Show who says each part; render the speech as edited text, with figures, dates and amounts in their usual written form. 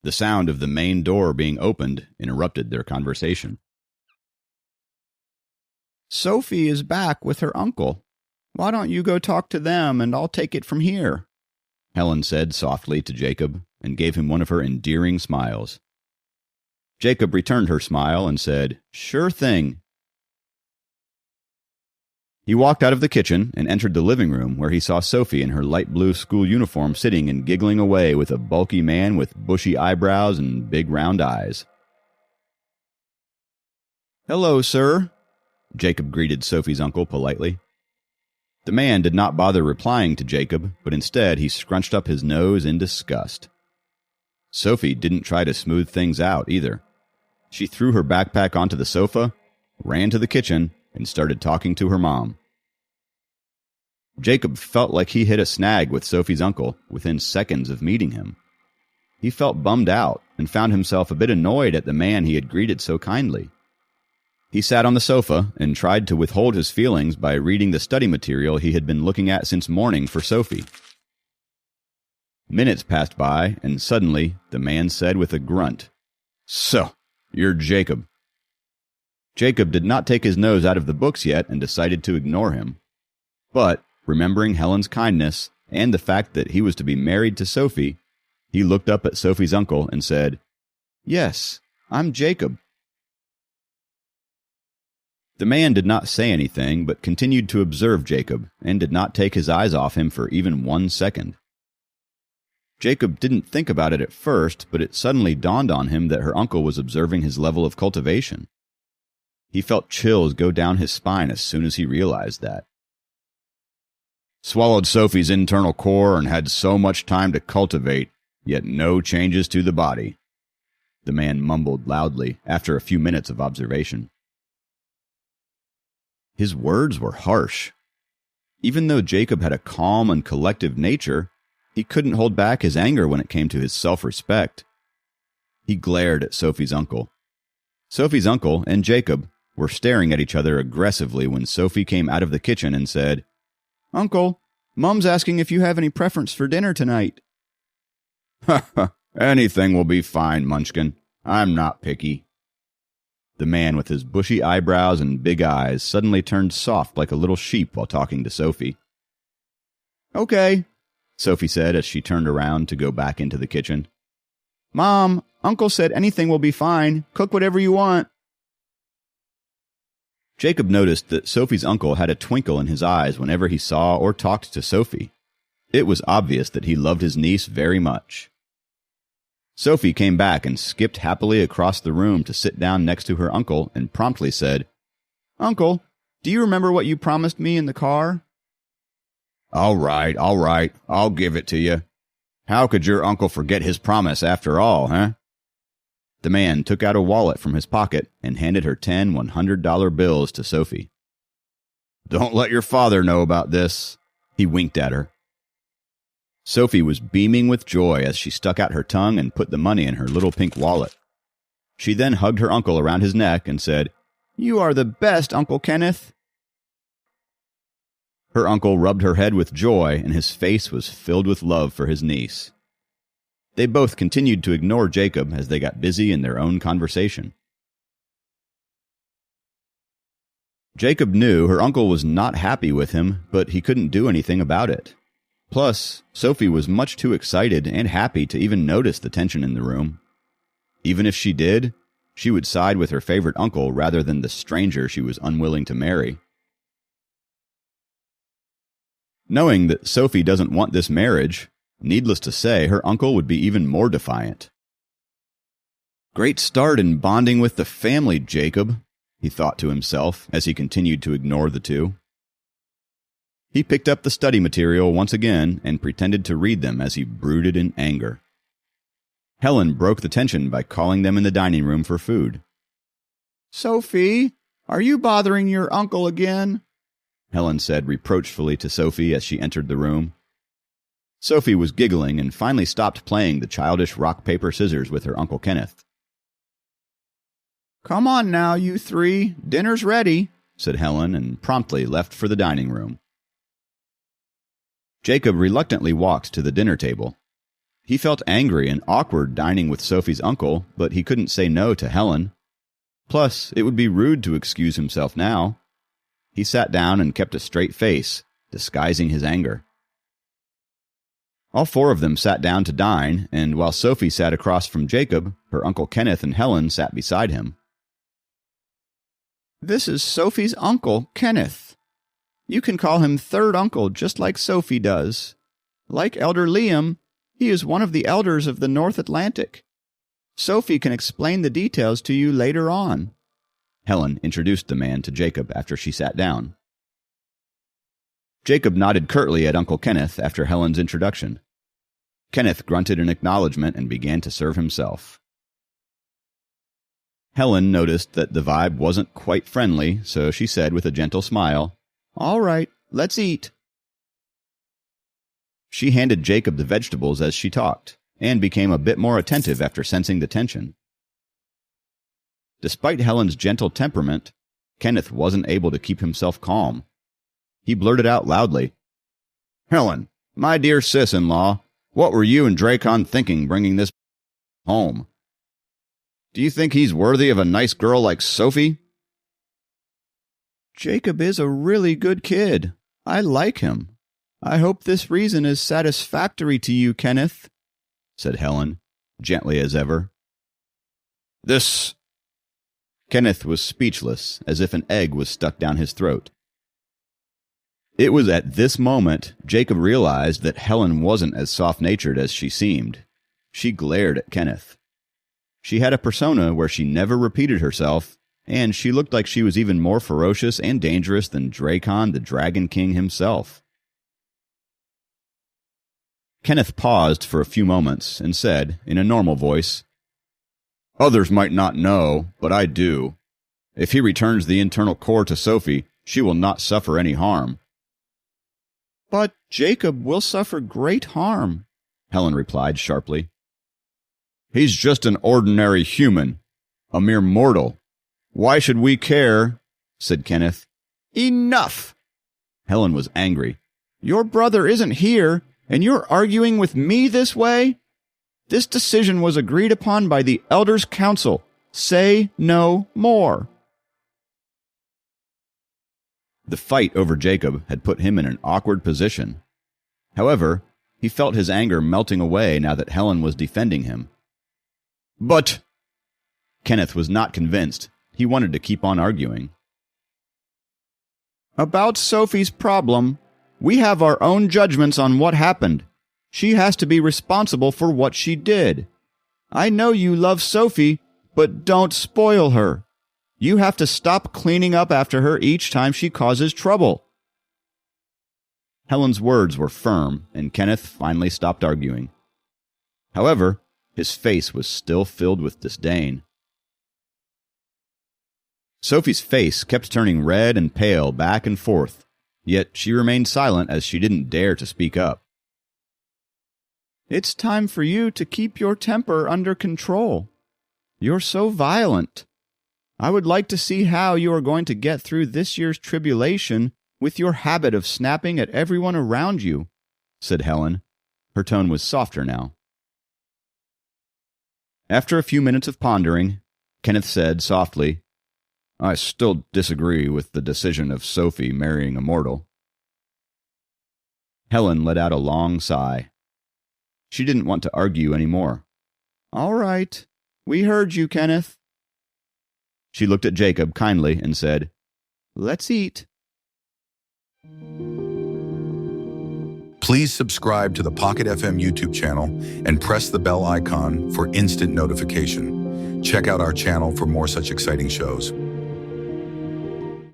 Speaker 1: The sound of the main door being opened interrupted their conversation.
Speaker 2: Sophie is back with her uncle. Why don't you go talk to them and I'll take it from here?
Speaker 1: Helen said softly to Jacob and gave him one of her endearing smiles. Jacob returned her smile and said, "Sure thing." He walked out of the kitchen and entered the living room, where he saw Sophie in her light blue school uniform sitting and giggling away with a bulky man with bushy eyebrows and big round eyes.
Speaker 2: "Hello, sir,"
Speaker 1: Jacob greeted Sophie's uncle politely. The man did not bother replying to Jacob, but instead he scrunched up his nose in disgust. Sophie didn't try to smooth things out either. She threw her backpack onto the sofa, ran to the kitchen, and started talking to her mom. Jacob felt like he hit a snag with Sophie's uncle within seconds of meeting him. He felt bummed out and found himself a bit annoyed at the man he had greeted so kindly. He sat on the sofa and tried to withhold his feelings by reading the study material he had been looking at since morning for Sophie. Minutes passed by, and suddenly the man said with a grunt, "So, you're Jacob." Jacob did not take his nose out of the books yet and decided to ignore him. But, remembering Helen's kindness and the fact that he was to be married to Sophie, he looked up at Sophie's uncle and said, "Yes, I'm Jacob." The man did not say anything, but continued to observe Jacob, and did not take his eyes off him for even 1 second. Jacob didn't think about it at first, but it suddenly dawned on him that her uncle was observing his level of cultivation. He felt chills go down his spine as soon as he realized that. "Swallowed Sophie's internal core and had so much time to cultivate, yet no changes to the body," the man mumbled loudly after a few minutes of observation. His words were harsh. Even though Jacob had a calm and collective nature, he couldn't hold back his anger when it came to his self-respect. He glared at Sophie's uncle. Sophie's uncle and Jacob were staring at each other aggressively when Sophie came out of the kitchen and said, "Uncle, Mom's asking if you have any preference for dinner tonight." "Ha ha, anything will be fine, Munchkin. I'm not picky." The man with his bushy eyebrows and big eyes suddenly turned soft like a little sheep while talking to Sophie. "Okay," Sophie said as she turned around to go back into the kitchen. "Mom, Uncle said anything will be fine. Cook whatever you want." Jacob noticed that Sophie's uncle had a twinkle in his eyes whenever he saw or talked to Sophie. It was obvious that he loved his niece very much. Sophie came back and skipped happily across the room to sit down next to her uncle and promptly said, "Uncle, do you remember what you promised me in the car?" All right, I'll give it to you. How could your uncle forget his promise after all, huh?" The man took out a wallet from his pocket and handed her 10 $100 bills to Sophie. "Don't let your father know about this." He winked at her. Sophie was beaming with joy as she stuck out her tongue and put the money in her little pink wallet. She then hugged her uncle around his neck and said, "You are the best, Uncle Kenith." Her uncle rubbed her head with joy, and his face was filled with love for his niece. They both continued to ignore Jacob as they got busy in their own conversation. Jacob knew her uncle was not happy with him, but he couldn't do anything about it. Plus, Sophie was much too excited and happy to even notice the tension in the room. Even if she did, she would side with her favorite uncle rather than the stranger she was unwilling to marry. Knowing that Sophie doesn't want this marriage, needless to say, her uncle would be even more defiant. "Great start in bonding with the family, Jacob," he thought to himself as he continued to ignore the two. He picked up the study material once again and pretended to read them as he brooded in anger. Helen broke the tension by calling them in the dining room for food. "Sophie, are you bothering your uncle again?" Helen said reproachfully to Sophie as she entered the room. Sophie was giggling and finally stopped playing the childish rock-paper-scissors with her Uncle Kenith. "Come on now, you three. Dinner's ready," said Helen, and promptly left for the dining room. Jacob reluctantly walked to the dinner table. He felt angry and awkward dining with Sophie's uncle, but he couldn't say no to Helen. Plus, it would be rude to excuse himself now. He sat down and kept a straight face, disguising his anger. All four of them sat down to dine, and while Sophie sat across from Jacob, her Uncle Kenneth and Helen sat beside him.
Speaker 2: This is Sophie's uncle, Kenneth. You can call him third uncle just like Sophie does. Like Elder Liam, he is one of the elders of the North Atlantic. Sophie can explain the details to you later on.
Speaker 1: Helen introduced the man to Jacob after she sat down. Jacob nodded curtly at Uncle Kenith after Helen's introduction. Kenneth grunted in acknowledgement and began to serve himself. Helen noticed that the vibe wasn't quite friendly, so she said with a gentle smile,
Speaker 2: "All right, let's eat."
Speaker 1: She handed Jacob the vegetables as she talked, and became a bit more attentive after sensing the tension. Despite Helen's gentle temperament, Kenneth wasn't able to keep himself calm. He blurted out loudly, "Helen, my dear sis-in-law, what were you and Dracon thinking bringing this home? Do you think he's worthy of a nice girl like Sophie?"
Speaker 2: Jacob is a really good kid. I like him. I hope this reason is satisfactory to you, Kenneth,
Speaker 1: said Helen, gently as ever. This... Kenneth was speechless, as if an egg was stuck down his throat. It was at this moment Jacob realized that Helen wasn't as soft-natured as she seemed. She glared at Kenneth. She had a persona where she never repeated herself, and she looked like she was even more ferocious and dangerous than Dracon the Dragon King himself. Kenneth paused for a few moments and said, in a normal voice, "Others might not know, but I do. If he returns the internal core to Sophie, she will not suffer any harm."
Speaker 2: "But Jacob will suffer great harm,"
Speaker 1: Helen replied sharply. "He's just an ordinary human, a mere mortal. Why should we care?" said Kenneth.
Speaker 2: "Enough!"
Speaker 1: Helen was angry.
Speaker 2: "Your brother isn't here, and you're arguing with me this way? This decision was agreed upon by the Elders' Council. Say no more."
Speaker 1: The fight over Jacob had put him in an awkward position. However, he felt his anger melting away now that Helen was defending him. "But—" Kenneth was not convinced. He wanted to keep on arguing.
Speaker 2: "About Sophie's problem, we have our own judgments on what happened. She has to be responsible for what she did. I know you love Sophie, but don't spoil her. You have to stop cleaning up after her each time she causes trouble."
Speaker 1: Helen's words were firm, and Kenneth finally stopped arguing. However, his face was still filled with disdain. Sophie's face kept turning red and pale back and forth, yet she remained silent as she didn't dare to speak up.
Speaker 2: "It's time for you to keep your temper under control. You're so violent. I would like to see how you are going to get through this year's tribulation with your habit of snapping at everyone around you," said Helen. Her tone was softer now. After a few minutes of pondering, Kenneth said softly, "I still disagree with the decision of Sophie marrying a mortal." Helen let out a long sigh. She didn't want to argue any more. "All right. We heard you, Kenneth."
Speaker 1: She looked at Jacob kindly and said,
Speaker 2: "Let's eat."
Speaker 3: Please subscribe to the Pocket FM YouTube channel and press the bell icon for instant notification. Check out our channel for more such exciting shows.